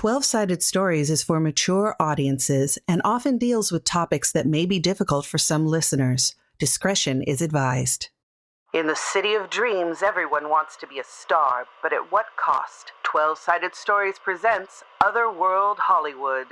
12-Sided Stories is for mature audiences and often deals with topics that may be difficult for some listeners. Discretion is advised. In the city of dreams, everyone wants to be a star, but at what cost? 12-Sided Stories presents Otherworld Hollywood.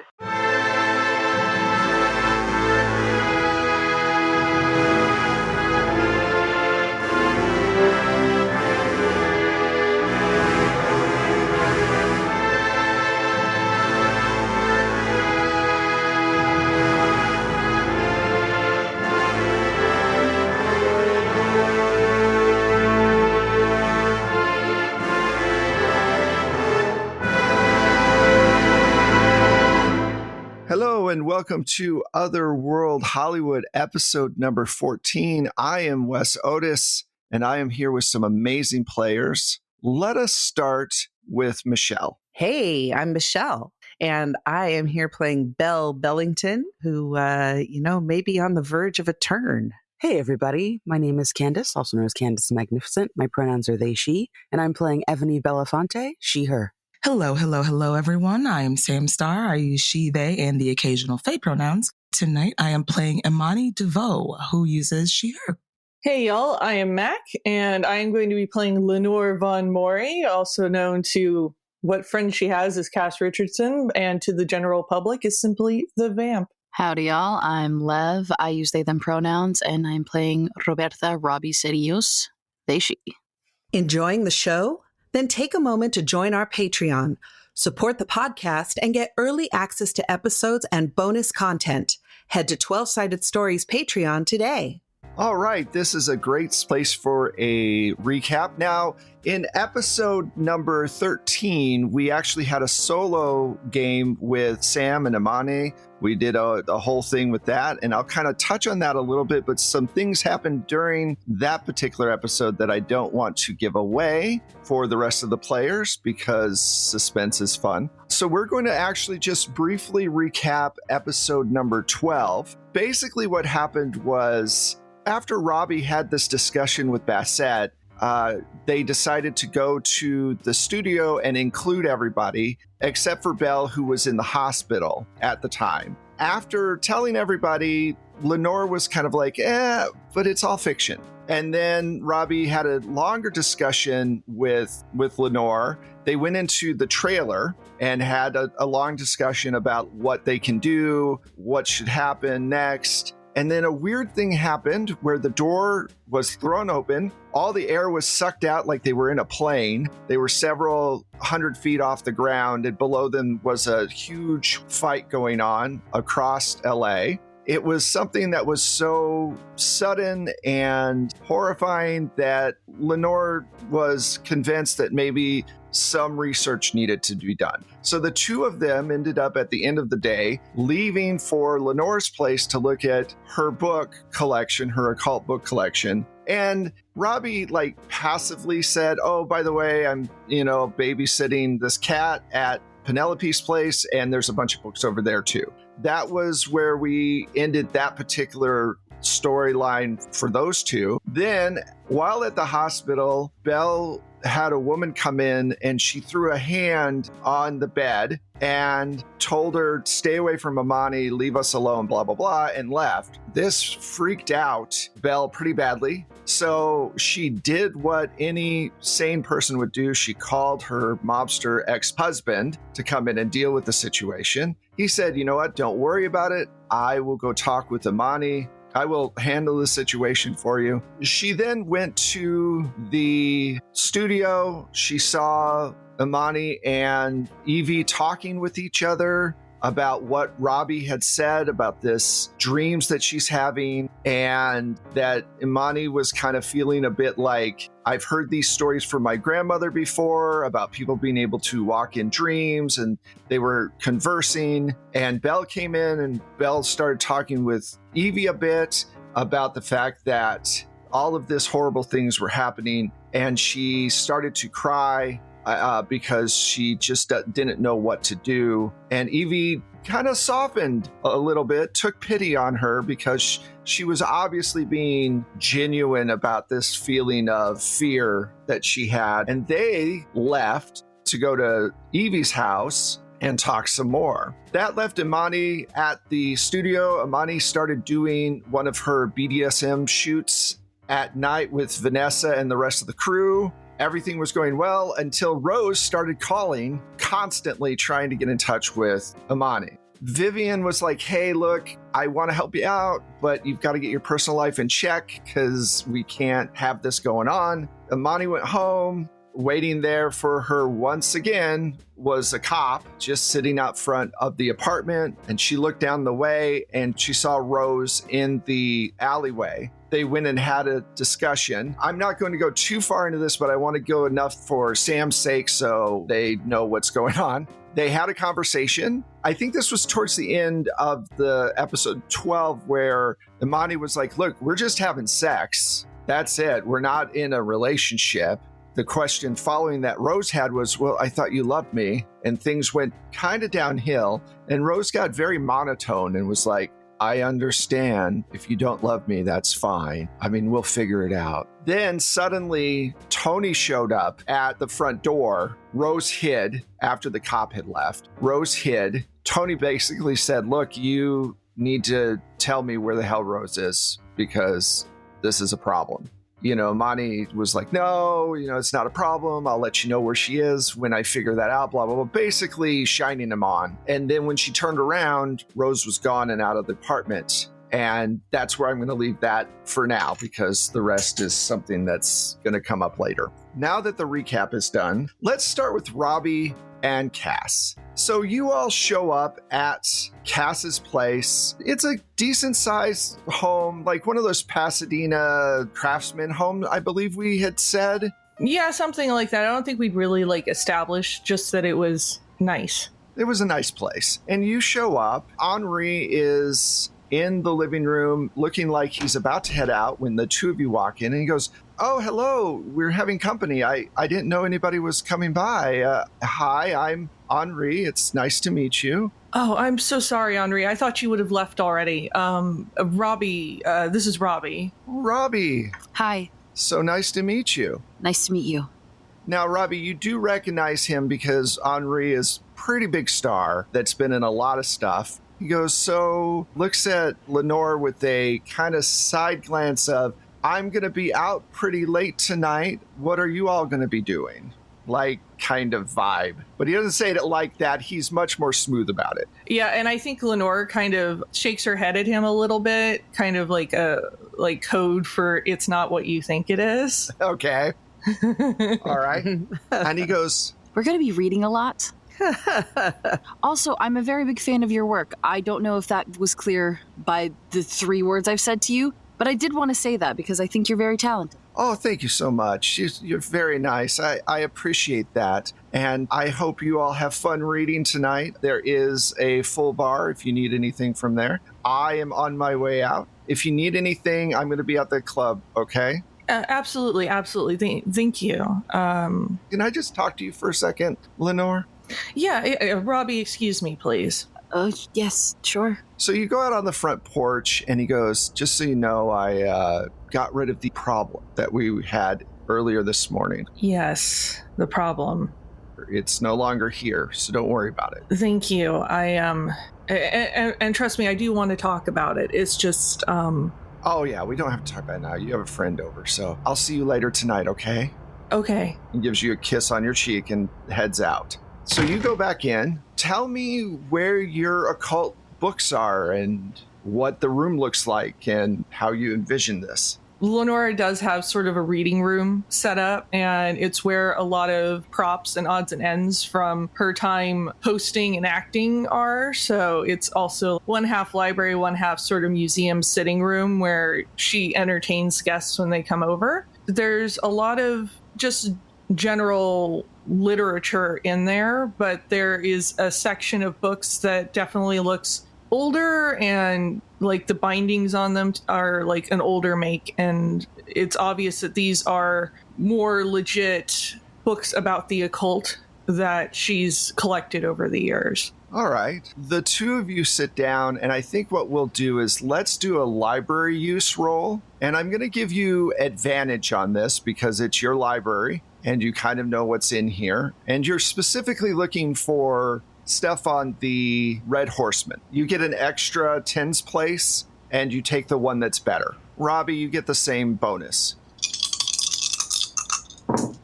Hello and welcome to Otherworld Hollywood episode number 14. I am Wes Otis and I am here with some amazing players. Let us start with Michelle. Hey, I'm Michelle, and I am here playing Belle Bellington, who, may be on the verge of a turn. Hey everybody, my name is Candace, also known as Candace the Magnificent. My pronouns are they, she, and I'm playing Ebony Belafonte, she, her. Hello, everyone. I am Sam Starr. I use she, they, and the occasional they pronouns. Tonight, I am playing Imani DeVoe, who uses she, her. Hey, y'all. I am Mac, and I am going to be playing Lenore Von Mori, also known to what friend she has as Cass Richardson, and to the general public is simply the Vamp. Howdy, y'all. I'm Lev. I use they, them pronouns, and I'm playing Roberta Robbie Serios, they, she. Enjoying the show? Then take a moment to join our Patreon, support the podcast, and get early access to episodes and bonus content. Head to 12-Sided Stories Patreon today. All right, this is a great place for a recap. Now, in episode number 13, we actually had a solo game with Sam and Imani. We did a whole thing with that, and I'll kind of touch on that a little bit, but some things happened during that particular episode that I don't want to give away for the rest of the players because suspense is fun. So we're going to actually just briefly recap episode number 12. Basically what happened was, after Robbie had this discussion with Bassett, they decided to go to the studio and include everybody except for Belle, who was in the hospital at the time. After telling everybody, Lenore was kind of like, but it's all fiction. And then Robbie had a longer discussion with Lenore. They went into the trailer and had a long discussion about what they can do, what should happen next. And then a weird thing happened where the door was thrown open. All the air was sucked out like they were in a plane. They were several hundred feet off the ground, and below them was a huge fight going on across LA. It was something that was so sudden and horrifying that Lenore was convinced that maybe some research needed to be done. So the two of them ended up at the end of the day leaving for Lenore's place to look at her book collection, her occult book collection. And Robbie passively said, oh, by the way, I'm, babysitting this cat at Penelope's place, and there's a bunch of books over there too. That was where we ended that particular storyline for those two. Then, while at the hospital, Belle had a woman come in and she threw a hand on the bed and told her, stay away from Imani, leave us alone, blah, blah, blah, and left. This freaked out Belle pretty badly. So she did what any sane person would do. She called her mobster ex-husband to come in and deal with the situation. He said, you know what, don't worry about it. I will go talk with Imani. I will handle the situation for you. She then went to the studio. She saw Imani and Evie talking with each other about what Robbie had said about this dreams that she's having, and that Imani was kind of feeling a bit like, I've heard these stories from my grandmother before about people being able to walk in dreams, and they were conversing. And Belle came in and Belle started talking with Evie a bit about the fact that all of this horrible things were happening, and she started to cry because she just didn't know what to do. And Evie kind of softened a little bit, took pity on her because she was obviously being genuine about this feeling of fear that she had. And they left to go to Evie's house. and talk some more. That left Imani at the studio. Imani started doing one of her BDSM shoots at night with Vanessa and the rest of the crew. Everything was going well until Rose started calling, constantly trying to get in touch with Imani. Vivian was like, hey, look, I want to help you out, but you've got to get your personal life in check because we can't have this going on. Imani went home. Waiting there for her once again was a cop just sitting out front of the apartment. And she looked down the way and she saw Rose in the alleyway. They went and had a discussion. I'm not going to go too far into this, but I want to go enough for Sam's sake so they know what's going on. They had a conversation. I think this was towards the end of the episode 12 where Imani was like, look, we're just having sex. That's it. We're not in a relationship. The question following that Rose had was, well, I thought you loved me. And things went kind of downhill. And Rose got very monotone and was like, I understand. If you don't love me, that's fine. I mean, we'll figure it out. Then suddenly Tony showed up at the front door. Rose hid after the cop had left. Rose hid. Tony basically said, look, you need to tell me where the hell Rose is because this is a problem. You know, Imani was like, no, it's not a problem. I'll let you know where she is when I figure that out, blah, blah, blah. Basically shining him on. And then when she turned around, Rose was gone and out of the apartment. And that's where I'm going to leave that for now because the rest is something that's going to come up later. Now that the recap is done, let's start with Robbie and Cass. So you all show up at Cass's place. It's a decent sized home, like one of those Pasadena craftsman homes, I believe we had said. Yeah, something like that. I don't think we'd really established, just that it was nice. It was a nice place. And you show up. Henri is in the living room looking like he's about to head out when the two of you walk in and he goes, oh, hello, we're having company. I didn't know anybody was coming by. Hi, I'm Henri. It's nice to meet you. Oh, I'm so sorry, Henri. I thought you would have left already. Robbie, this is Robbie. Robbie. Hi. So nice to meet you. Nice to meet you. Now, Robbie, you do recognize him because Henri is a pretty big star that's been in a lot of stuff. He goes, so looks at Lenore with a kind of side glance of, I'm going to be out pretty late tonight. What are you all going to be doing? Like kind of vibe. But he doesn't say it like that. He's much more smooth about it. Yeah, and I think Lenore kind of shakes her head at him a little bit, kind of like a code for it's not what you think it is. Okay. All right. And he goes, we're going to be reading a lot. Also, I'm a very big fan of your work. I don't know if that was clear by the 3 words I've said to you, but I did want to say that because I think you're very talented. Oh, thank you so much. You're very nice. I appreciate that. And I hope you all have fun reading tonight. There is a full bar if you need anything from there. I am on my way out. If you need anything, I'm going to be at the club, okay? Absolutely. Thank you. Can I just talk to you for a second, Lenore? Yeah, Robbie, excuse me, please. Yes, sure. So you go out on the front porch and he goes, just so you know, I got rid of the problem that we had earlier this morning. Yes, the problem. It's no longer here, so don't worry about it. Thank you. And trust me, I do want to talk about it. It's just, Oh, yeah, we don't have to talk about it now. You have a friend over, so I'll see you later tonight, okay? Okay. He gives you a kiss on your cheek and heads out. So you go back in. Tell me where your occult books are and what the room looks like and how you envision this. Lenora does have sort of a reading room set up, and it's where a lot of props and odds and ends from her time hosting and acting are. So it's also 1/2 library, 1/2 sort of museum sitting room where she entertains guests when they come over. There's a lot of just general literature in there, but there is a section of books that definitely looks older, and like the bindings on them are like an older make, and it's obvious that these are more legit books about the occult that she's collected over the years. All right. The two of you sit down, and I think what we'll do is let's do a library use roll, and I'm going to give you advantage on this because it's your library and you kind of know what's in here, and you're specifically looking for stuff on the Red Horseman. You get an extra tens place, and you take the one that's better. Robbie, you get the same bonus.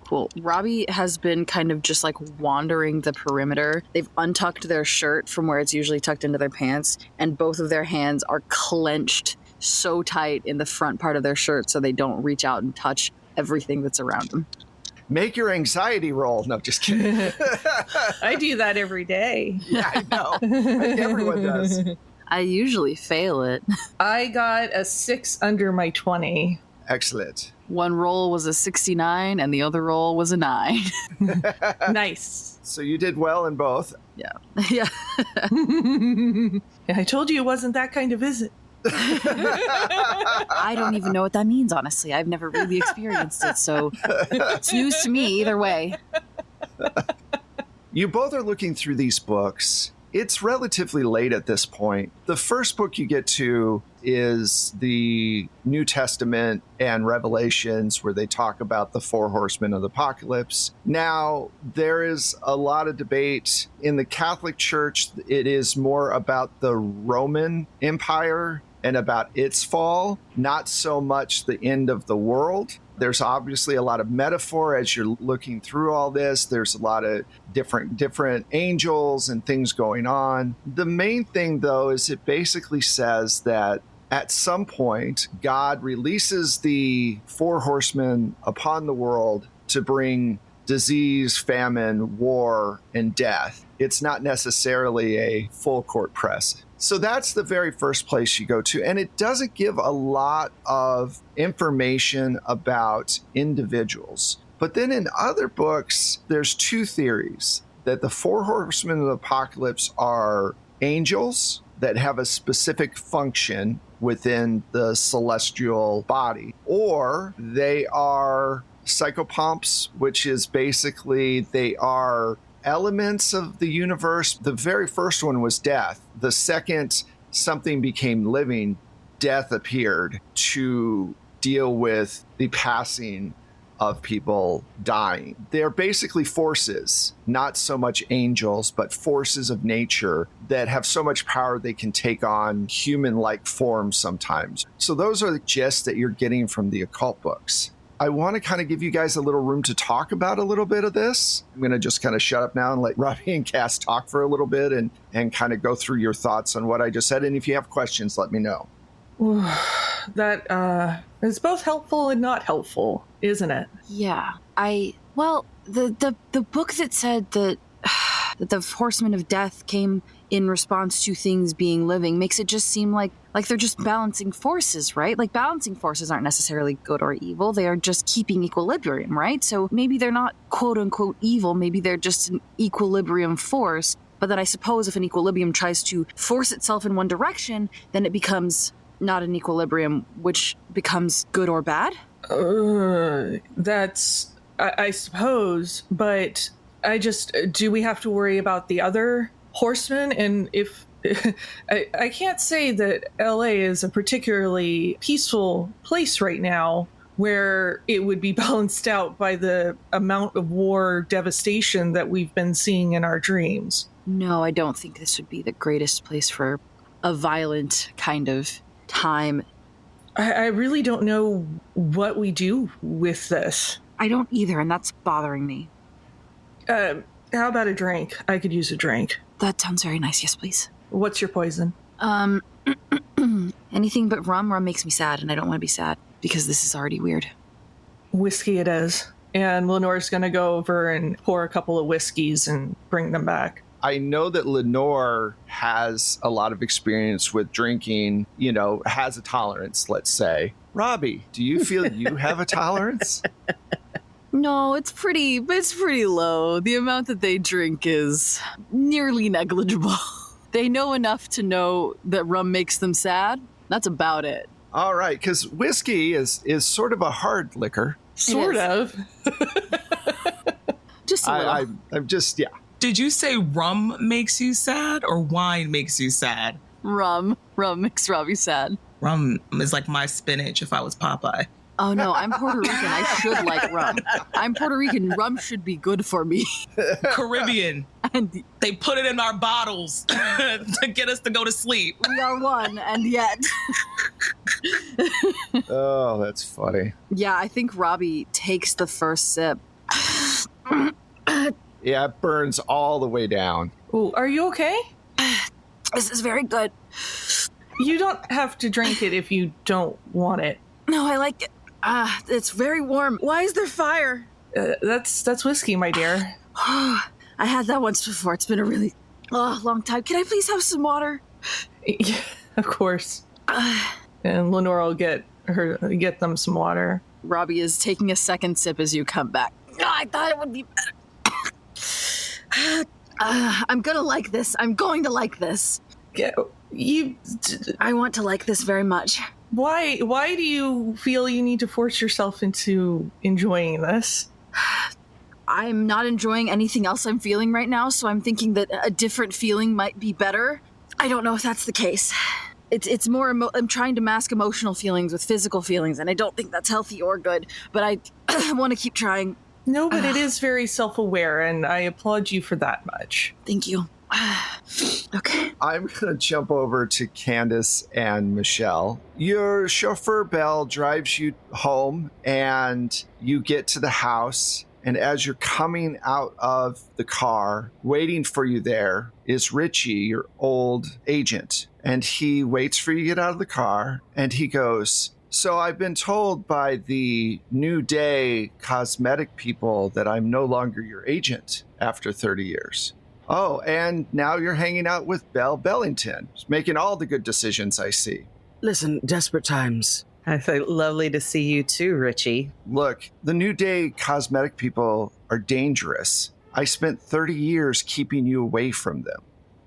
Cool. Robbie has been kind of just like wandering the perimeter. They've untucked their shirt from where it's usually tucked into their pants, and both of their hands are clenched so tight in the front part of their shirt so they don't reach out and touch everything that's around them. Make your anxiety roll. No, just kidding. I do that every day. Yeah, I know. I think everyone does. I usually fail it. I got a 6 under my 20. Excellent. One roll was a 69 and the other roll was a 9. Nice. So you did well in both. Yeah. Yeah. I told you it wasn't that kind of visit. I don't even know what that means, honestly. I've never really experienced it, so it's news to me either way. You both are looking through these books. It's relatively late at this point. The first book you get to is the New Testament and Revelations, where they talk about the 4 horsemen of the apocalypse. Now, there is a lot of debate. In the Catholic Church, it is more about the Roman Empire and about its fall, not so much the end of the world. There's obviously a lot of metaphor as you're looking through all this. There's a lot of different angels and things going on. The main thing, though, is it basically says that at some point, God releases the 4 horsemen upon the world to bring disease, famine, war, and death. It's not necessarily a full court press. So that's the very first place you go to. And it doesn't give a lot of information about individuals. But then in other books, there's 2 theories: that the 4 horsemen of the apocalypse are angels that have a specific function within the celestial body, or they are psychopomps, which is basically they are elements of the universe. The very first one was death. The second something became living, death appeared to deal with the passing of people dying. They're basically forces, not so much angels, but forces of nature that have so much power they can take on human-like forms sometimes. So those are the gist that you're getting from the occult books. I want to kind of give you guys a little room to talk about a little bit of this. I'm going to just kind of shut up now and let Robbie and Cass talk for a little bit and kind of go through your thoughts on what I just said. And if you have questions, let me know. That is both helpful and not helpful, isn't it? Yeah. The book that said that the horsemen of death came in response to things being living makes it just seem like they're just balancing forces, right? Like, balancing forces aren't necessarily good or evil. They are just keeping equilibrium, right? So maybe they're not quote unquote evil. Maybe they're just an equilibrium force. But then I suppose if an equilibrium tries to force itself in one direction, then it becomes not an equilibrium, which becomes good or bad? That's, I suppose, but do we have to worry about the other horsemen? And if I can't say that LA is a particularly peaceful place right now where it would be balanced out by the amount of war devastation that we've been seeing in our dreams. No, I don't think this would be the greatest place for a violent kind of time. I really don't know what we do with this. I don't either, and that's bothering me. How about a drink? I could use a drink. That sounds very nice. Yes, please. What's your poison? Anything but rum. Rum makes me sad, and I don't want to be sad because this is already weird. Whiskey it is. And Lenore's going to go over and pour a couple of whiskeys and bring them back. I know that Lenore has a lot of experience with drinking, has a tolerance, let's say. Robbie, do you feel you have a tolerance? No, it's pretty low. The amount that they drink is nearly negligible. They know enough to know that rum makes them sad. That's about it. All right, because whiskey is sort of a hard liquor. Sort of. Just a little. I'm just, yeah. Did you say rum makes you sad or wine makes you sad? Rum. Rum makes Robbie sad. Rum is like my spinach if I was Popeye. Oh, no, I'm Puerto Rican. I should like rum. I'm Puerto Rican. Rum should be good for me. Caribbean. And They put it in our bottles to get us to go to sleep. we are one, and yet. Oh, that's funny. Yeah, I think Robbie takes the first sip. Yeah, it burns all the way down. Ooh, are you okay? This is very good. You don't have to drink it if you don't want it. No, I like it. It's very warm. Why is there fire? That's whiskey, my dear. I had that once before. It's been a really long time. Can I please have some water? Yeah, of course. And Lenore will get them some water. Robbie is taking a second sip as you come back. I thought it would be better. I'm gonna like this. I'm going to like this. I want to like this very much. Why do you feel you need to force yourself into enjoying this? I'm not enjoying anything else I'm feeling right now, so I'm thinking that a different feeling might be better. I don't know if that's the case. It's more I'm trying to mask emotional feelings with physical feelings, and I don't think that's healthy or good, but I want to keep trying. No, but it is very self-aware, and I applaud you for that much. Thank you. Okay. I'm going to jump over to Candace and Michelle. Your chauffeur, Belle, drives you home, and you get to the house. And as you're coming out of the car, waiting for you there is Richie, your old agent. And he waits for you to get out of the car, and he goes, "So I've been told by the New Day cosmetic people that I'm no longer your agent after 30 years. Oh, and now you're hanging out with Belle Bellington, making all the good decisions, I see." Listen, desperate times. I feel lovely to see you too, Richie. Look, the New Day cosmetic people are dangerous. I spent 30 years keeping you away from them.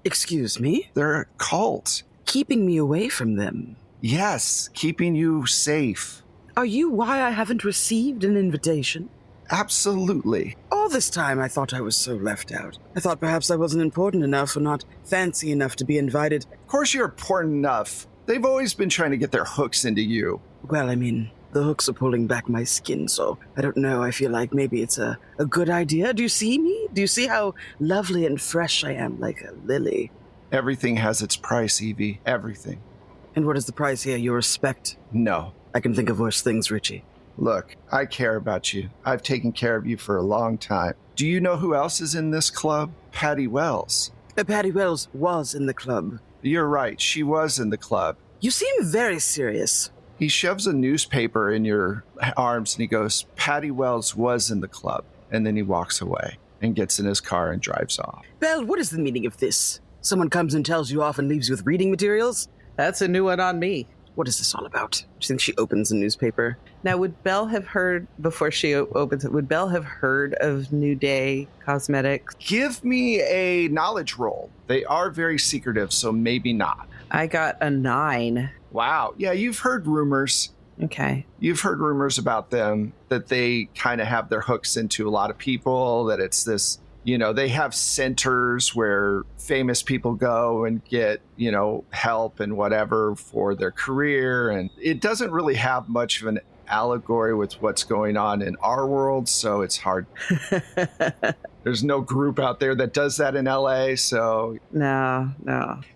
Excuse me? They're a cult. Keeping me away from them. Yes, keeping you safe. Are you why I haven't received an invitation? Absolutely. All this time I thought I was so left out. I thought perhaps I wasn't important enough or not fancy enough to be invited. Of course you're important enough. They've always been trying to get their hooks into you. Well, I mean, the hooks are pulling back my skin, so I don't know. I feel like maybe it's a good idea. Do you see me? Do you see how lovely and fresh I am, like a lily? Everything has its price, Evie. Everything. And what is the price here? Your respect? No. I can think of worse things, Richie. Look, I care about you. I've taken care of you for a long time. Do you know who else is in this club? Patty Wells. Patty Wells was in the club. You're right. She was in the club. You seem very serious. He shoves a newspaper in your arms and he goes, "Patty Wells was in the club." And then he walks away and gets in his car and drives off. Belle, what is the meaning of this? Someone comes and tells you off and leaves you with reading materials? That's a new one on me. What is this all about? Do you think she opens a newspaper? Now, would Belle have heard, before she opens it, would Belle have heard of New Day Cosmetics? Give me a knowledge roll. They are very secretive, so maybe not. I got a 9. Wow. Yeah, you've heard rumors. Okay. You've heard rumors about them, that they kind of have their hooks into a lot of people, that it's this, they have centers where famous people go and get, help and whatever for their career. And it doesn't really have much of an allegory with what's going on in our world, so it's hard. There's no group out there that does that in LA, so... No.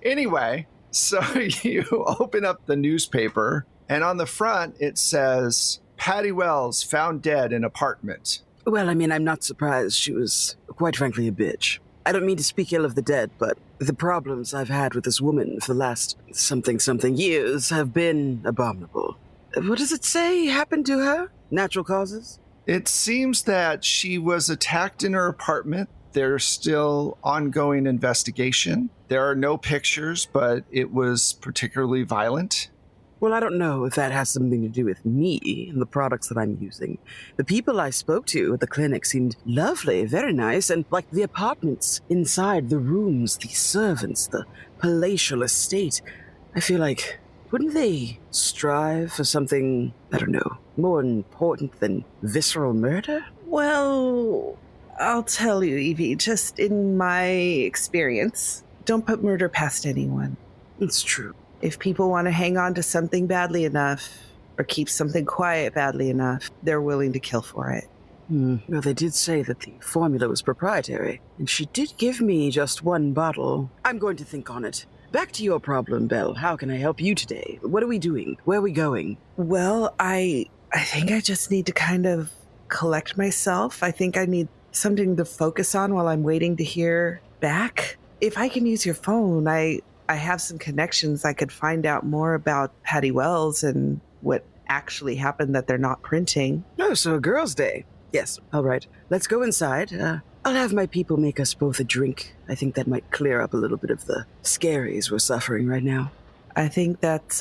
Anyway, so you open up the newspaper, and on the front it says, "Patty Wells found dead in apartment." Well, I mean, I'm not surprised. She was, quite frankly, a bitch. I don't mean to speak ill of the dead, but the problems I've had with this woman for the last something years have been abominable. What does it say happened to her? Natural causes? It seems that she was attacked in her apartment. There's still ongoing investigation. There are no pictures, but it was particularly violent. Well, I don't know if that has something to do with me and the products that I'm using. The people I spoke to at the clinic seemed lovely, very nice, and like the apartments inside, the rooms, the servants, the palatial estate. I feel like, wouldn't they strive for something, I don't know, more important than visceral murder? Well, I'll tell you, Evie, just in my experience, don't put murder past anyone. It's true. If people want to hang on to something badly enough or keep something quiet badly enough, they're willing to kill for it. Well, they did say that the formula was proprietary, and she did give me just one bottle. I'm going to think on it. Back to your problem, Belle. How can I help you today? What are we doing? Where are we going? Well, I think I just need to kind of collect myself. I think I need something to focus on while I'm waiting to hear back. If I can use your phone, I have some connections. I could find out more about Patty Wells and what actually happened that they're not printing. Oh, so a girl's day. Yes, all right. Let's go inside. I'll have my people make us both a drink. I think that might clear up a little bit of the scaries we're suffering right now. I think that's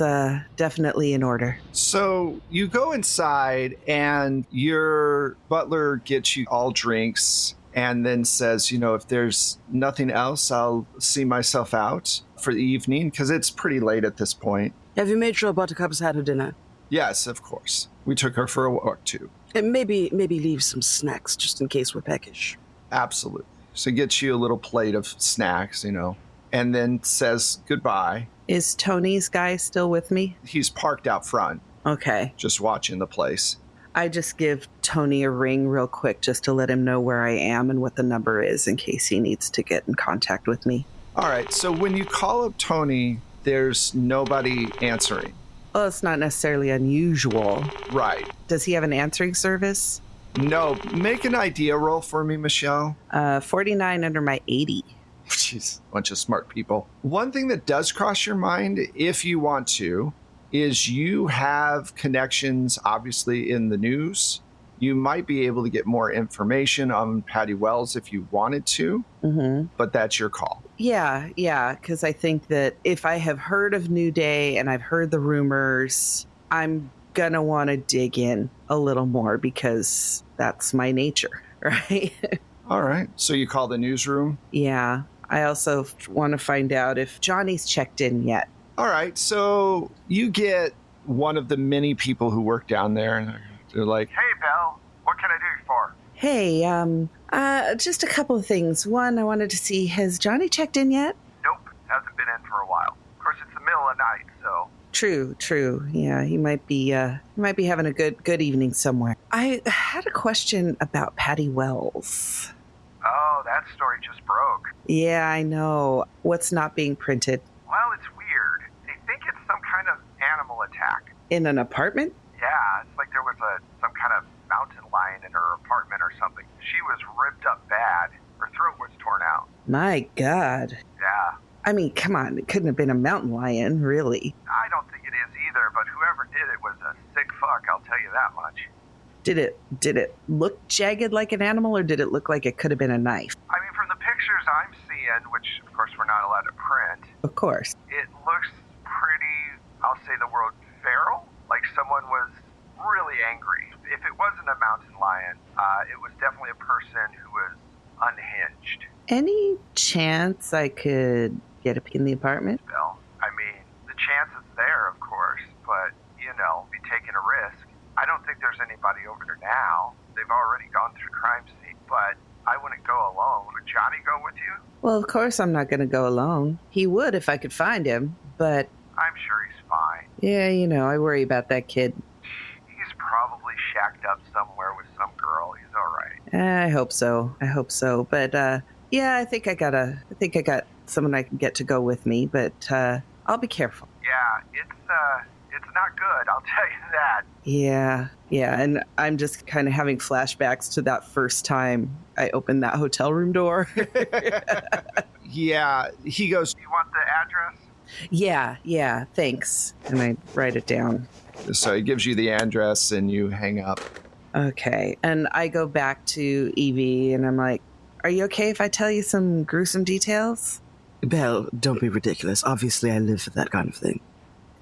definitely in order. So you go inside and your butler gets you all drinks and then says, if there's nothing else, I'll see myself out for the evening because it's pretty late at this point. Have you made sure Buttercup's had her dinner? Yes, of course. We took her for a walk too. And maybe leave some snacks just in case we're peckish. Absolutely. So gets you a little plate of snacks, and then says goodbye. Is Tony's guy still with me? He's parked out front. Okay. Just watching the place. I just give Tony a ring real quick just to let him know where I am and what the number is in case he needs to get in contact with me. All right. So when you call up Tony, there's nobody answering. Well, it's not necessarily unusual. Right. Does he have an answering service? No. Make an idea roll for me, Michelle. 49 under my 80. Jeez, bunch of smart people. One thing that does cross your mind, if you want to, is you have connections, obviously, in the news. You might be able to get more information on Patty Wells if you wanted to, but that's your call. Yeah, because I think that if I have heard of New Day and I've heard the rumors, I'm going to want to dig in a little more because that's my nature, right? All right. So you call the newsroom? Yeah. I also want to find out if Johnny's checked in yet. All right. So you get one of the many people who work down there, and they're like, "Hey, Belle, what can I do you for?" Hey, just a couple of things. One, I wanted to see, has Johnny checked in yet? Nope, hasn't been in for a while. Of course, it's the middle of the night, so. True. Yeah, he might be having a good evening somewhere. I had a question about Patty Wells. Oh, that story just broke. Yeah, I know. What's not being printed? Well, it's weird. They think it's some kind of animal attack. In an apartment? Yeah, it's like there was some kind of mountain lion in her apartment or something. She was ripped up bad. Her throat was torn out. My God. Yeah. I mean, come on. It couldn't have been a mountain lion, really. I don't think it is either, but whoever did it was a sick fuck, I'll tell you that much. Did it look jagged like an animal, or did it look like it could have been a knife? I mean, from the pictures I'm seeing, which of course we're not allowed to print, Of course. it looks pretty, I'll say the word feral, like someone was really angry. If it wasn't a mountain lion, it was definitely a person who was unhinged. Any chance I could get a peek in the apartment? Bill, I mean, the chance is there, of course, but, be taking a risk. I don't think there's anybody over there now. They've already gone through crime scene, but I wouldn't go alone. Would Johnny go with you? Well, of course I'm not going to go alone. He would if I could find him, but... I'm sure he's fine. Yeah, I worry about that kid. He's probably shacked up somewhere with some girl. He's all right. I hope so. But, yeah, I think I got someone I can get to go with me, but, I'll be careful. Yeah, it's not good, I'll tell you that. Yeah, and I'm just kind of having flashbacks to that first time I opened that hotel room door. Yeah, he goes, You want the address? Yeah, thanks. And I write it down. so he gives you the address and you hang up. Okay, and I go back to Evie and I'm like, are you okay if I tell you some gruesome details? Belle, don't be ridiculous. Obviously, I live for that kind of thing.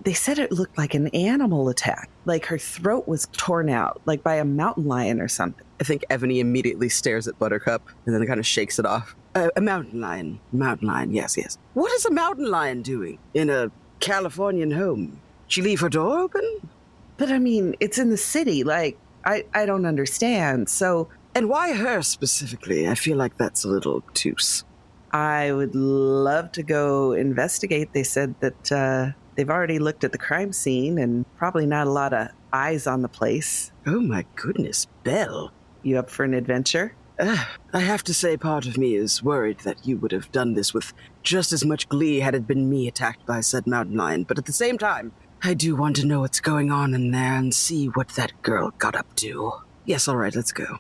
They said it looked like an animal attack, like her throat was torn out, like by a mountain lion or something. I think Ebony immediately stares at Buttercup and then kind of shakes it off. A mountain lion. Mountain lion, yes. What is a mountain lion doing in a Californian home? She leave her door open? But I mean, it's in the city, like, I don't understand, so... And why her specifically? I feel like that's a little obtuse. I would love to go investigate. They said that they've already looked at the crime scene and probably not a lot of eyes on the place. Oh my goodness, Belle. You up for an adventure? I have to say part of me is worried that you would have done this with just as much glee had it been me attacked by said mountain lion, but at the same time, I do want to know what's going on in there and see what that girl got up to. Yes, all right, let's go.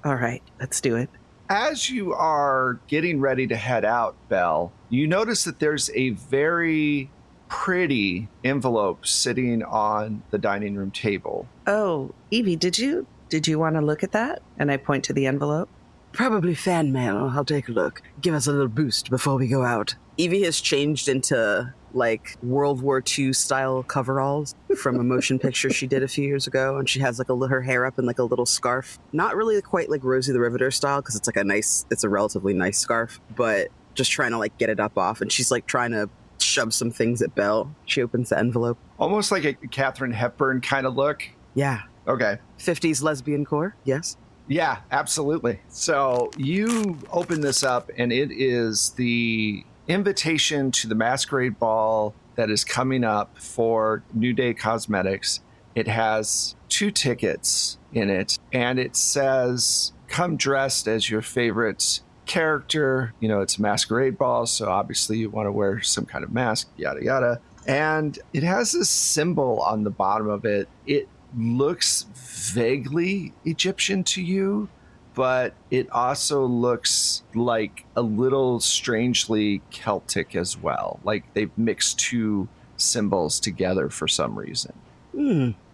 All right, let's do it. As you are getting ready to head out, Belle, you notice that there's a very pretty envelope sitting on the dining room table. Oh, Evie, did you want to look at that? And I point to the envelope. Probably fan mail. I'll take a look. Give us a little boost before we go out. Evie has changed into, like, World War II style coveralls from a motion picture she did a few years ago, and she has, like, her hair up in, like, a little scarf. Not really quite like Rosie the Riveter style, because it's a relatively nice scarf, but just trying to, like, get it up off, and she's, like, trying to shove some things at Belle. She opens the envelope. Almost like a Katharine Hepburn kind of look. Yeah. Okay. 50s lesbian core, yes? Yeah, absolutely. So you open this up, and it is the invitation to the masquerade ball that is coming up for New Day Cosmetics. It has 2 tickets in it, and it says, come dressed as your favorite character. You know, it's a masquerade ball, so obviously you want to wear some kind of mask, yada, yada. And it has this symbol on the bottom of it. It looks vaguely Egyptian to you, but it also looks like a little strangely Celtic as well. Like they've mixed 2 symbols together for some reason.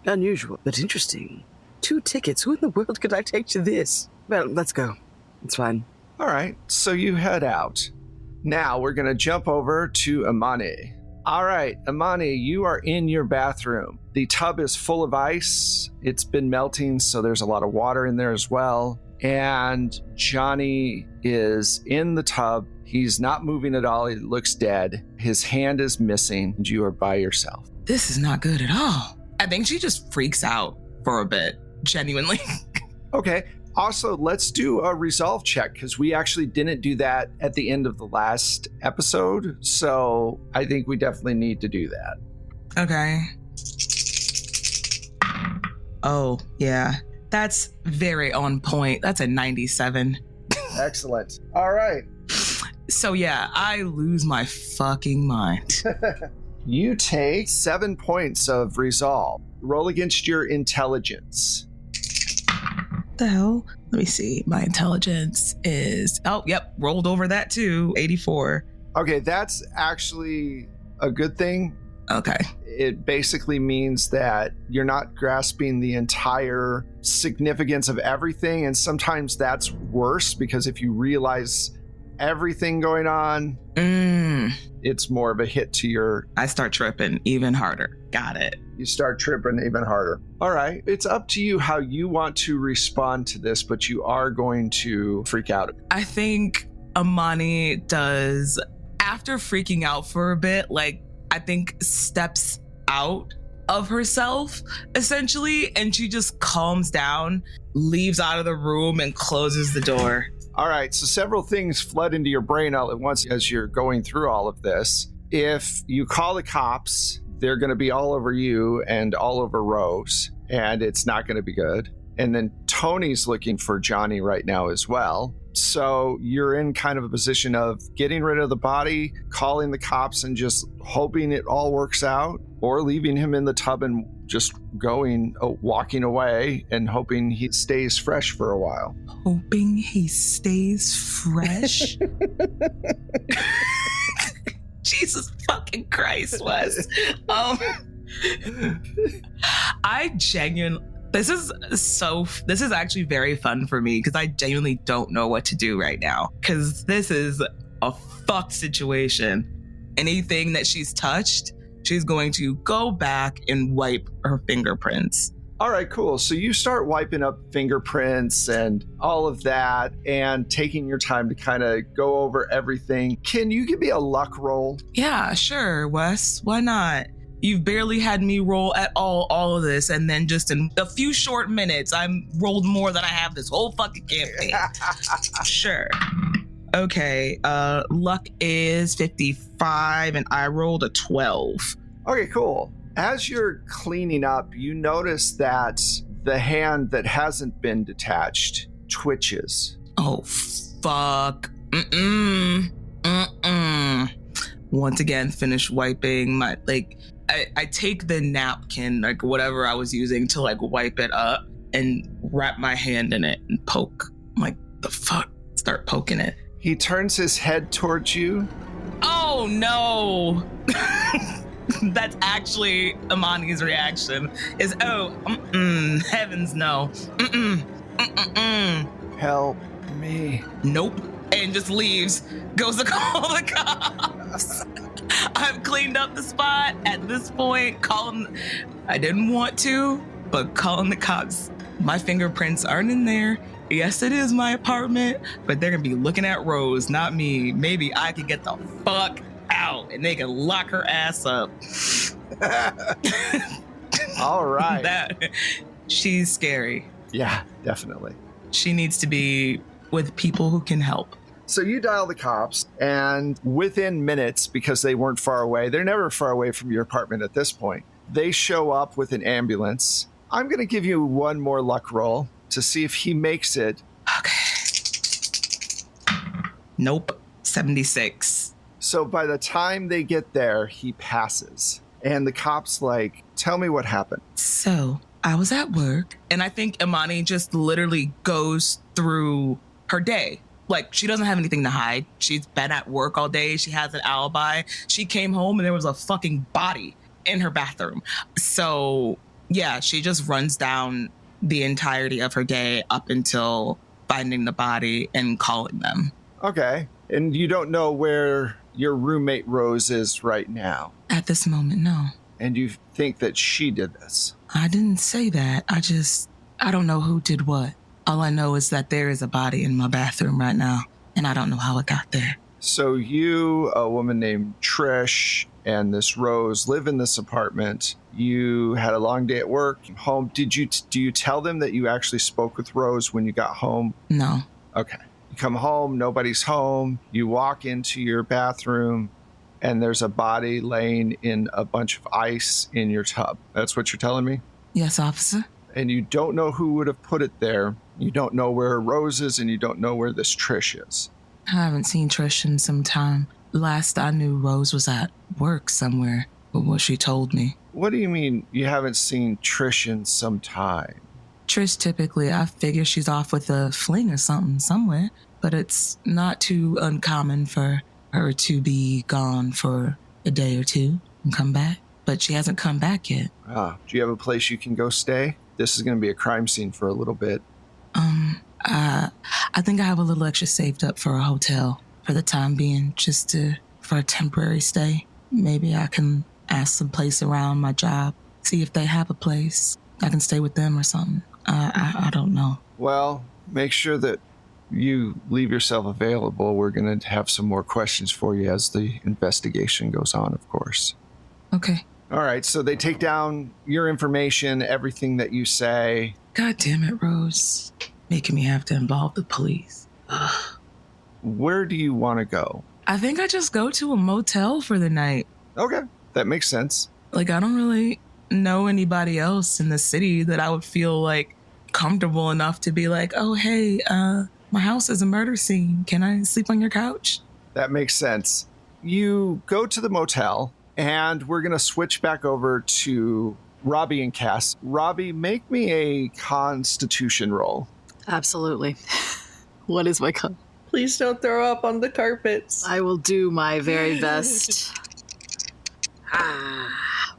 Unusual, but interesting. 2 tickets. Who in the world could I take to this? Well, let's go. It's fine. All right, so you head out. Now we're going to jump over to Imani. All right, Imani, you are in your bathroom. The tub is full of ice. It's been melting, so there's a lot of water in there as well. And Johnny is in the tub. He's not moving at all. He looks dead. His hand is missing, and you are by yourself. This is not good at all. I think she just freaks out for a bit, genuinely. Okay. Also, let's do a resolve check, because we actually didn't do that at the end of the last episode. So I think we definitely need to do that. Okay. Oh, yeah. That's very on point. That's a 97. Excellent. All right. So yeah, I lose my fucking mind. You take 7 points of resolve. Roll against your intelligence. The hell? Let me see. My intelligence is... Oh, yep. Rolled over that too. 84. Okay, that's actually a good thing. Okay. It basically means that you're not grasping the entire significance of everything. And sometimes that's worse, because if you realize everything going on, it's more of a hit to your... I start tripping even harder. Got it. You start tripping even harder. All right. It's up to you how you want to respond to this, but you are going to freak out. I think Imani does, after freaking out for a bit, like, I think steps out of herself, essentially, and she just calms down, leaves out of the room, and closes the door. All right, so several things flood into your brain all at once as you're going through all of this. If you call the cops, they're going to be all over you and all over Rose, and it's not going to be good. And then Tony's looking for Johnny right now as well. So you're in kind of a position of getting rid of the body, calling the cops, and just hoping it all works out, or leaving him in the tub and just walking away and hoping he stays fresh for a while. Hoping he stays fresh? Jesus fucking Christ, Wes. I genuinely... This is actually very fun for me, because I genuinely don't know what to do right now, because this is a fucked situation. Anything that she's touched, she's going to go back and wipe her fingerprints. All right, cool. So you start wiping up fingerprints and all of that and taking your time to kind of go over everything. Can you give me a luck roll? Yeah, sure, Wes. Why not? You've barely had me roll at all of this, and then just in a few short minutes, I'm rolled more than I have this whole fucking campaign. Sure. Okay, luck is 55, and I rolled a 12. Okay, cool. As you're cleaning up, you notice that the hand that hasn't been detached twitches. Oh, fuck. Once again, finish wiping my, I take the napkin, whatever I was using to wipe it up and wrap my hand in it and poke. I'm like, the fuck? Start poking it. He turns his head towards you. Oh no. That's actually Imani's reaction is, heavens no. Help me. Nope. And just leaves. Goes to call the cops. I've cleaned up the spot at this point. I didn't want to, but calling the cops. My fingerprints aren't in there. Yes, it is my apartment, but they're gonna be looking at Rose, not me. Maybe I could get the fuck out and they can lock her ass up. All right. She's scary. Yeah, definitely. She needs to be with people who can help. So you dial the cops, and within minutes, because they weren't far away, they're never far away from your apartment at this point, they show up with an ambulance. I'm going to give you one more luck roll to see if he makes it. Okay. Nope. 76. So by the time they get there, he passes. And the cop's like, tell me what happened. So I was at work, and I think Imani just literally goes through her day. She doesn't have anything to hide. She's been at work all day. She has an alibi. She came home and there was a fucking body in her bathroom. So yeah, she just runs down the entirety of her day up until finding the body and calling them. Okay. And you don't know where your roommate Rose is right now? At this moment, no. And you think that she did this? I didn't say that. I don't know who did what. All I know is that there is a body in my bathroom right now, and I don't know how it got there. So you, a woman named Trish, and this Rose live in this apartment. You had a long day at work, home. Do you tell them that you actually spoke with Rose when you got home? No. Okay. You come home, nobody's home. You walk into your bathroom, and there's a body laying in a bunch of ice in your tub. That's what you're telling me? Yes, officer. And you don't know who would have put it there. You don't know where Rose is, and you don't know where this Trish is. I haven't seen Trish in some time. Last I knew, Rose was at work somewhere, with what she told me. What do you mean you haven't seen Trish in some time? Trish typically, I figure she's off with a fling or something somewhere, but it's not too uncommon for her to be gone for a day or two and come back. But she hasn't come back yet. Do you have a place you can go stay? This is going to be a crime scene for a little bit. I think I have a little extra saved up for a hotel for the time being, for a temporary stay. Maybe I can ask some place around my job, see if they have a place. I can stay with them or something. I don't know. Well, make sure that you leave yourself available. We're going to have some more questions for you as the investigation goes on, of course. Okay. All right, so they take down your information, everything that you say. God damn it, Rose. Making me have to involve the police. Ugh. Where do you want to go? I think I just go to a motel for the night. Okay, that makes sense. I don't really know anybody else in the city that I would feel comfortable enough to be oh, hey, my house is a murder scene. Can I sleep on your couch? That makes sense. You go to the motel, and we're going to switch back over to Robbie and Cass. Robbie, make me a Constitution roll. Absolutely. What is my con? Please don't throw up on the carpets. I will do my very best.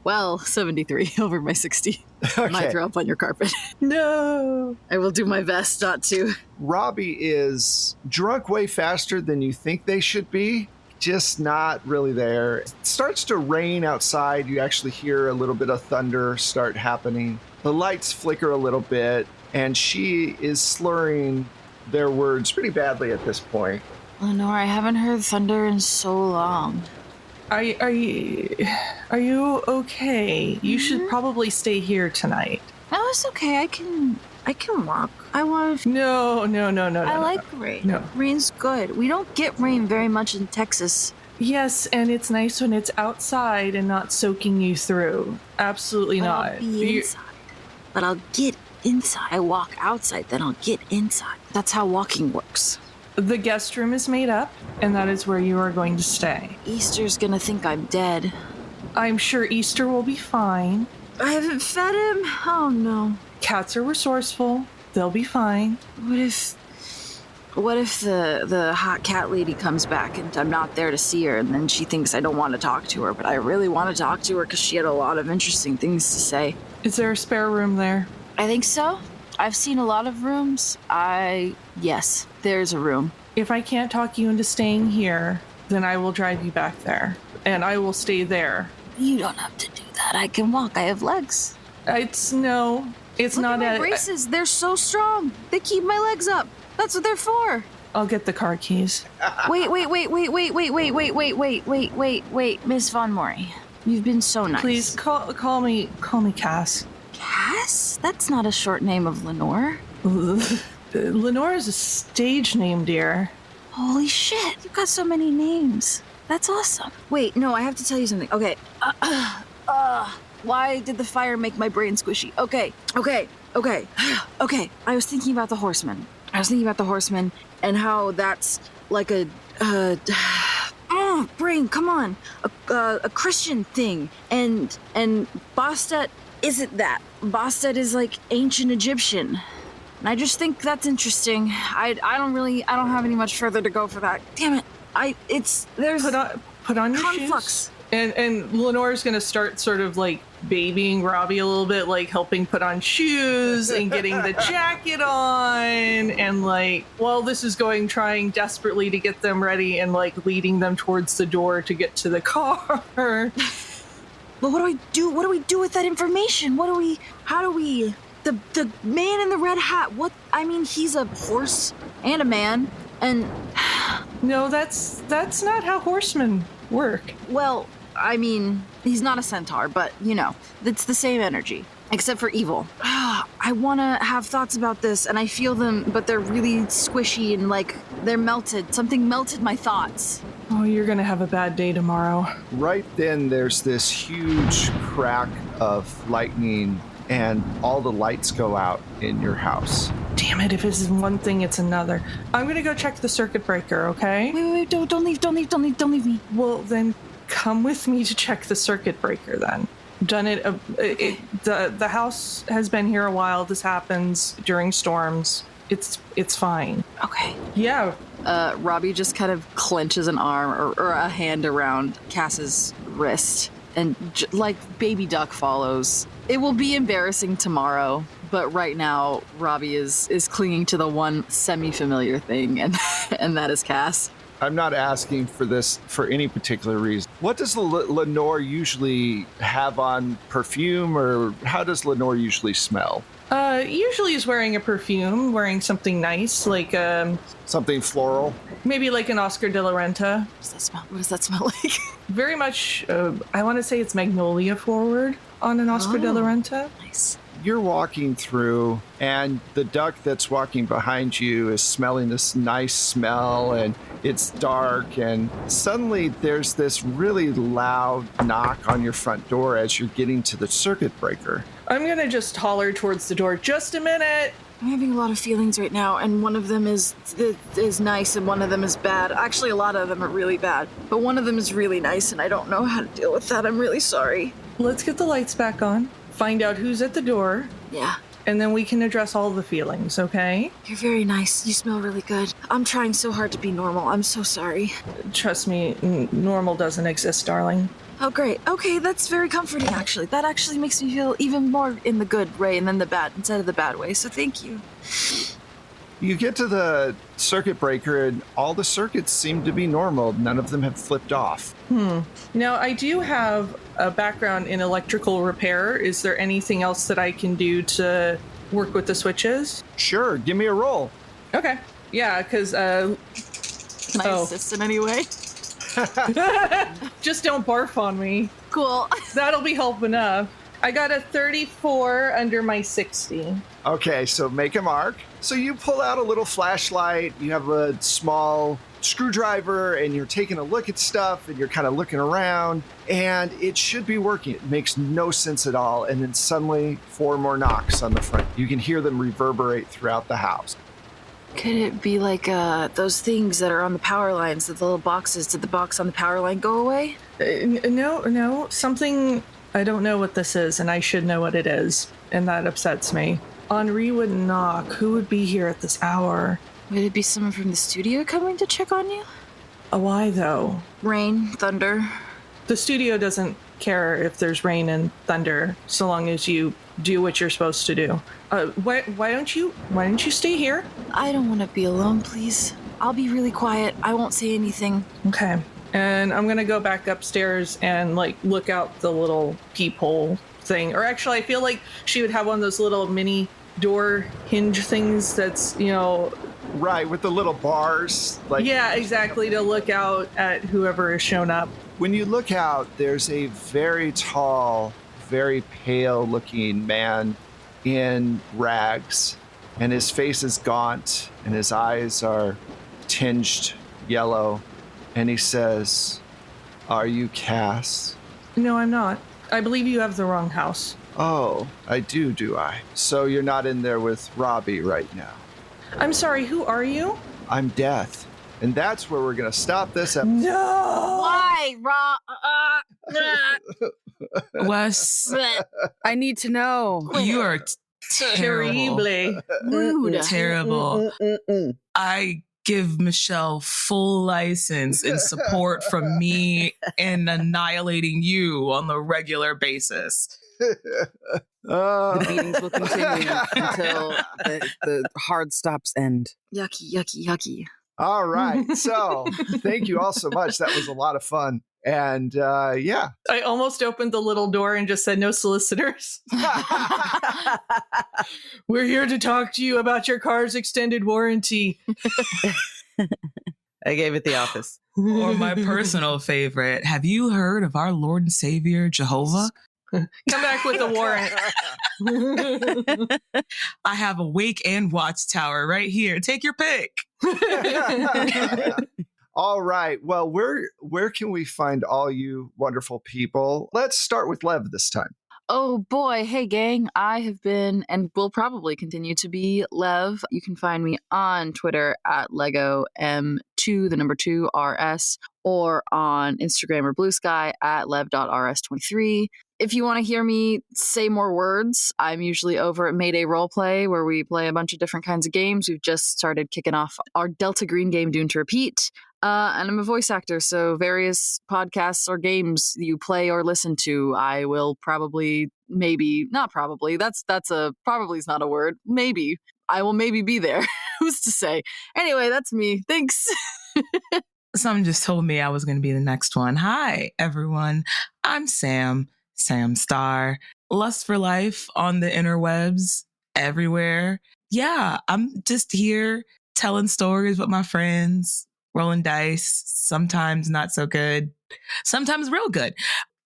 Well, 73 over my 60. Okay. Might throw up on your carpet. No. I will do my best not to. Robbie is drunk way faster than you think they should be. Just not really there. It starts to rain outside. You actually hear a little bit of thunder start happening. The lights flicker a little bit, and she is slurring their words pretty badly at this point. Lenore, I haven't heard thunder in so long. Are you okay? You should probably stay here tonight. No, it's okay. I can walk. I want to... No. I like rain. No. Rain's good. We don't get rain very much in Texas. Yes, and it's nice when it's outside and not soaking you through. Absolutely not. I'll be inside, but I'll get inside. I walk outside, then I'll get inside. That's how walking works. The guest room is made up, and that is where you are going to stay. Easter's gonna think I'm dead. I'm sure Easter will be fine. I haven't fed him? Oh no. Cats are resourceful. They'll be fine. What if the hot cat lady comes back and I'm not there to see her, and then she thinks I don't want to talk to her, but I really want to talk to her because she had a lot of interesting things to say. Is there a spare room there? I think so. I've seen a lot of rooms. Yes, there's a room. If I can't talk you into staying here, then I will drive you back there, and I will stay there. You don't have to do that. I can walk. I have legs. It's Look not at my braces. They're so strong. They keep my legs up. That's what they're for. I'll get the car keys. Wait, Miss Von Mori. You've been so nice. Please call me Cass. Cass? That's not a short name of Lenore. Lenore is a stage name, dear. Holy shit, you've got so many names. That's awesome. Wait, no, I have to tell you something. Okay. Why did the fire make my brain squishy? Okay. I was thinking about the horseman. And how that's like a brain, come on. A Christian thing. And Bastet isn't that. Bastet is like ancient Egyptian. And I just think that's interesting. I don't have any much further to go for that. Damn it. There's Put on your conflux. shoes. And Lenore's gonna start sort of like babying Robbie a little bit, like helping put on shoes and getting the jacket on, and like while this is going, trying desperately to get them ready and like leading them towards the door to get to the car. But what do I do? What do we do with that information? How do we the man in the red hat, he's a horse and a man, and no, that's not how horsemen work. Well, he's not a centaur, but, it's the same energy, except for evil. I want to have thoughts about this, and I feel them, but they're really squishy and, they're melted. Something melted my thoughts. Oh, you're going to have a bad day tomorrow. Right then, there's this huge crack of lightning, and all the lights go out in your house. Damn it, if this is one thing, it's another. I'm going to go check the circuit breaker, okay? Wait, don't leave me. Well, then come with me to check the circuit breaker then. Done it. The house has been here a while. This happens during storms. It's fine. Okay. Yeah. Robbie just kind of clenches an arm or a hand around Cass's wrist, and like baby duck follows. It will be embarrassing tomorrow, but right now Robbie is clinging to the one semi-familiar thing, and that is Cass. I'm not asking for this for any particular reason. What does Lenore usually have on perfume, or how does Lenore usually smell? Usually is wearing a perfume, wearing something nice, like something floral. Maybe like an Oscar de la Renta. What does that smell like? Very much, I want to say it's magnolia forward on an Oscar de la Renta. Nice. You're walking through, and the duck that's walking behind you is smelling this nice smell, and it's dark, and suddenly there's this really loud knock on your front door as you're getting to the circuit breaker. I'm gonna just holler towards the door. Just a minute. I'm having a lot of feelings right now, and one of them is nice, and one of them is bad. Actually, a lot of them are really bad, but one of them is really nice, and I don't know how to deal with that. I'm really sorry. Let's get the lights back on. Find out who's at the door. Yeah. And then we can address all the feelings, okay? You're very nice. You smell really good. I'm trying so hard to be normal. I'm so sorry. Trust me, normal doesn't exist, darling. Oh, great. Okay, that's very comforting, actually. That actually makes me feel even more in the good way and then the bad, instead of the bad way. So thank you. You get to the circuit breaker, and all the circuits seem to be normal. None of them have flipped off. Now, I do have a background in electrical repair. Is there anything else that I can do to work with the switches? Sure, give me a roll. Okay. Yeah, because... Can I assist in any way? Just don't barf on me. Cool. That'll be help enough. I got a 34 under my 60. Okay, so make a mark. So you pull out a little flashlight. You have a small screwdriver and you're taking a look at stuff and you're kind of looking around and it should be working. It makes no sense at all. And then suddenly 4 more knocks on the front. You can hear them reverberate throughout the house. Could it be like those things that are on the power lines, the little boxes? Did the box on the power line go away? No, something, I don't know what this is, and I should know what it is, and that upsets me. Henri would knock. Who would be here at this hour? Would it be someone from the studio coming to check on you? Why, though? Rain, thunder. The studio doesn't care if there's rain and thunder, so long as you do what you're supposed to do. Why don't you stay here? I don't want to be alone, please. I'll be really quiet. I won't say anything. Okay. And I'm gonna go back upstairs and look out the little peephole thing. Or actually, I feel like she would have one of those little mini door hinge things that's, Right, with the little bars. Yeah, exactly, to look out at whoever has shown up. When you look out, there's a very tall, very pale-looking man in rags, and his face is gaunt, and his eyes are tinged yellow, and he says, "Are you Cass?" No, I'm not. I believe you have the wrong house. Oh, I do I? So you're not in there with Robbie right now? I'm sorry, who are you? I'm Death. And that's where we're going to stop this episode. No! Why, Wes, I need to know. you are terrible. Terrible. Rude. Terrible. I give Michelle full license and support from me in annihilating you on the regular basis. The beatings will continue until the hard stops end. Yucky. All right. So thank you all so much. That was a lot of fun. And yeah. I almost opened the little door and just said, "No solicitors." We're here to talk to you about your car's extended warranty. I gave it the office. Or my personal favorite, have you heard of our Lord and Savior, Jehovah? Come back with a warrant. I have a wake and watchtower right here. Take your pick. All right. Well, where can we find all you wonderful people? Let's start with Lev this time. Oh boy, hey gang, I have been and will probably continue to be Lev. You can find me on Twitter at LegoM2, 2RS, or on Instagram or Blue Sky at lev.rs23. If you want to hear me say more words, I'm usually over at Mayday Roleplay, where we play a bunch of different kinds of games. We've just started kicking off our Delta Green game, Doomed to Repeat. And I'm a voice actor, so various podcasts or games you play or listen to, I will probably, maybe, not probably, that's probably is not a word, maybe, I will maybe be there. Who's to say? Anyway, that's me. Thanks. Someone just told me I was going to be the next one. Hi, everyone. I'm Sam Star. Lust for Life on the interwebs, everywhere. Yeah, I'm just here telling stories with my friends, rolling dice, sometimes not so good, sometimes real good.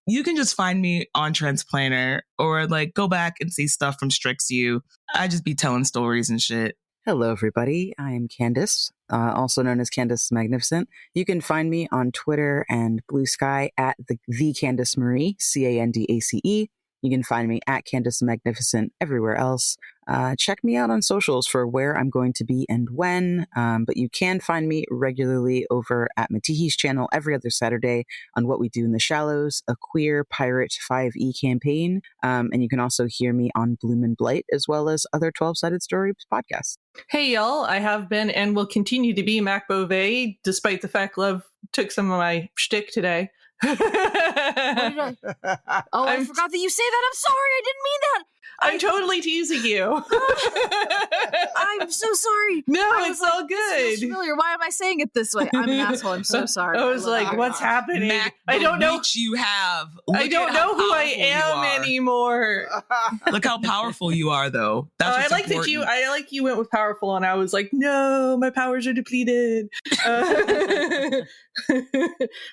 You can just find me on Transplanter or go back and see stuff from StrixU. I just be telling stories and shit. Hello, everybody. I am Candace, also known as Candace Magnificent. You can find me on Twitter and Blue Sky at the Candace Marie, Candace. You can find me at Candace Magnificent everywhere else. Check me out on socials for where I'm going to be and when. But you can find me regularly over at Matihi's channel every other Saturday on What We Do in the Shallows, a queer pirate 5e campaign. And you can also hear me on Bloom and Blight, as well as other 12-Sided Stories podcasts. Hey, y'all. I have been and will continue to be Mac Beauvais, despite the fact Love took some of my shtick today. I forgot that you say that. I'm sorry. I didn't mean that. I'm totally teasing you. I'm so sorry. No, it's all good. Familiar. Why am I saying it this way? I'm an asshole. I'm so sorry. I was like, what's happening? Mac, I don't know. Reach you have. I don't know who I am anymore. Look how powerful you are, though. That's I like that you. I like you went with powerful, and I was like, no, my powers are depleted. Hi,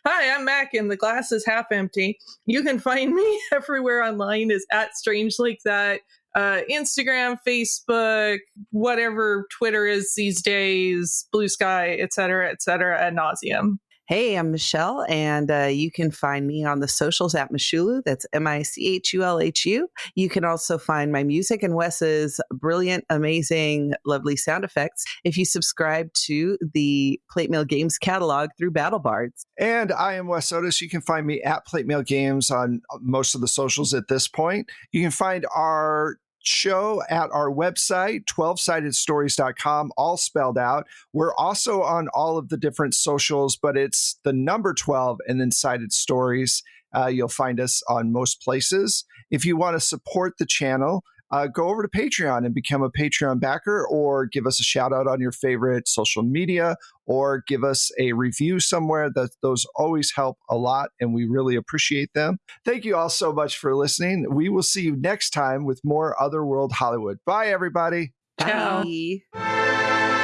I'm Mac, and the glass is half empty. You can find me everywhere online as at Strange Like That. Instagram, Facebook, whatever Twitter is these days, Blue Sky, et cetera, ad nauseum. Hey, I'm Michelle, and you can find me on the socials at Michulu. That's Michulhu. You can also find my music and Wes's brilliant, amazing, lovely sound effects if you subscribe to the Plate Mail Games catalog through BattleBards. And I am Wes Otis. You can find me at Plate Mail Games on most of the socials at this point. You can find our show at our website, 12sidedstories.com, all spelled out. We're also on all of the different socials, but it's the number 12 and then Sided Stories. You'll find us on most places. If you want to support the channel, go over to Patreon and become a Patreon backer, or give us a shout out on your favorite social media, or give us a review somewhere. Those always help a lot, and we really appreciate them. Thank you all so much for listening. We will see you next time with more Otherworld Hollywood. Bye, everybody. Ciao. Bye.